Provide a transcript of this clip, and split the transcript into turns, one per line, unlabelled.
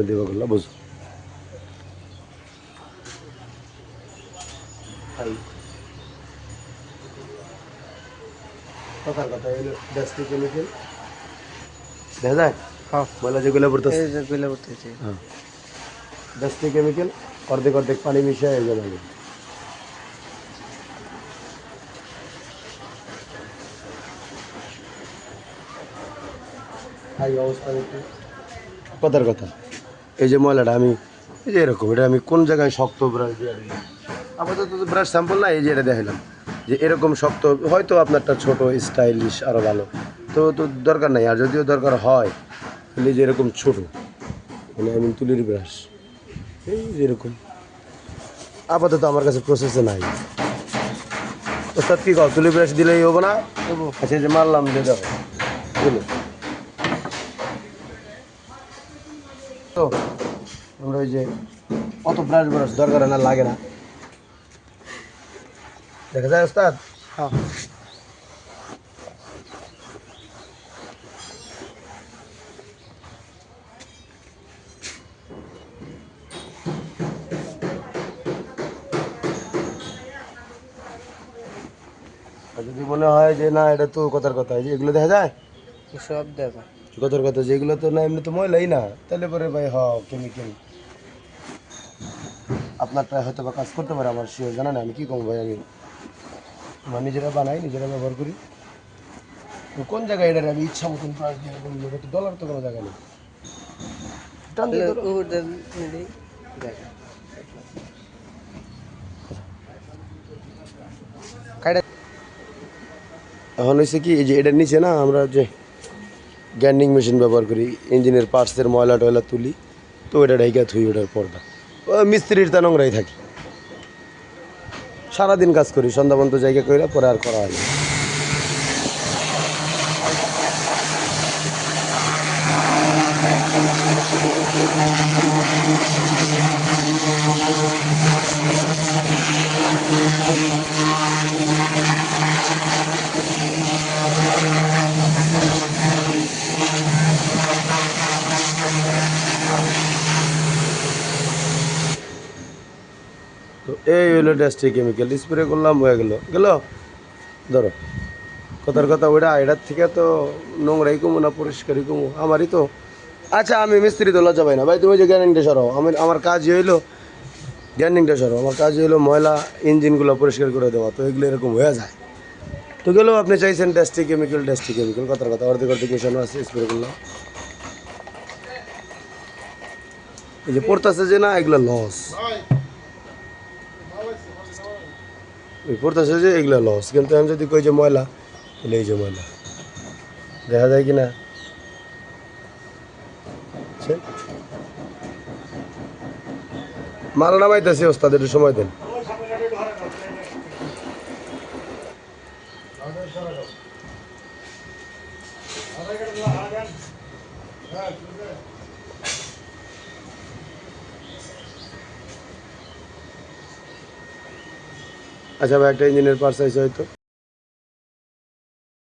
দেবো করলা বুঝো কথার কথা হলো ডাস্টি কেমিক্যাল দেখা যায়
হ্যাঁ
ময়লা যেগুলো পড়তেছে
এই যে গুলো উঠতেছে
হ্যাঁ ডাস্টি কেমিক্যাল অর্ধেক অর্ধেক পানি মিশিয়ে এই জন্য এই অবস্থা দেখি কথার কথা এই যে ময়লাটা আমি এই যে এরকম এটা আমি কোন জায়গায় শক্ত ব্রাশ দিয়ে দিলাম আপাতত তো ব্রাশ স্যাম্পল না এই যে এটা দেখালাম যে এরকম শক্ত হয়তো আপনারটা ছোট স্টাইলিশ আরও ভালো তো তো দরকার নাই আর যদিও দরকার হয় তাহলে যে এরকম ছোটো মানে আমি তুলির ব্রাশ এই যেরকম আপাতত আমার কাছে প্রসেসে নাই ওস্তাদ কী কর তুলি ব্রাশ দিলেই হবো না আচ্ছা এই যে মারলাম দিয়ে দেখো বুঝলো তো আমরা ওই যে অত ব্রাশ ব্রাশ দরকার না লাগে না দেখা যায় ওস্তাদ
হ্যাঁ
আর যদি মনে হয় যে না এটা তো কথার কথা যে এগুলো দেখা যায়
সব দেখা
কথার কথা যে এগুলো তো না এমনি তো ময়লাই না তাহলে পরে ভাই কেমিক্যাল আপনারটা হয়তো বা কাজ করতে পারে আমার শিওর জানা না আমি কী করবো ভাই আমি আমার নিজেরা বানাই নিজেরা ব্যবহার করি তো কোন জায়গায় এটা আমি ইচ্ছা মতন প্রাইস দিয়ে বলবো তো ডলার তো কোনো জায়গা নেই টান দিয়ে ধরো।
দেখা
এখন হয়েছে কি এই যে এটার নিচে না আমরা যে গ্যান্ডিং মেশিন ব্যবহার করি ইঞ্জিনের পার্টসের ময়লা টয়লা তুলি তো ওটা ঢাইকা থুই ওটার পর্দা ও মিস্ত্রির তা নোংরাই থাকি সারাদিন কাজ করি সন্ধ্যা পর্যন্ত জায়গা করে পরে আর করা হয় না। তো এই হলো ডাস্টি কেমিক্যাল স্প্রে করলাম হয়ে গেল ধরো কথার কথা ওইটা এটার থেকে তো নোংরাই কমো না পরিষ্কারই কমো আমারই তো আচ্ছা আমি মিস্ত্রি তো লজ্জা পাই না ভাই তুমি যে গ্যানিংটা সরাও আমার কাজই হইলো গ্যানিংটা সরাও আমার কাজ হইলো ময়লা ইঞ্জিনগুলো পরিষ্কার করে দেওয়া তো এগুলো এরকম হয়ে যায় তো গেলেও আপনি চাইছেন ডাস্টি কেমিক্যাল কথার কথা অর্ধেক অর্ধেক মিশানো আছে স্প্রে করলাম এই যে পড়তেছে যে না এগুলো লস পড়তেছে যে এগুলো লস কিন্তু আমি যদি কই যে ময়লা তাহলে এই যে ময়লা দেখা যায় কি না মাল নামাইতেছি ওস্তাদ একটু সময় দেন আচ্ছা ভাই একটা ইঞ্জিনের পার্টস আছে হয়তো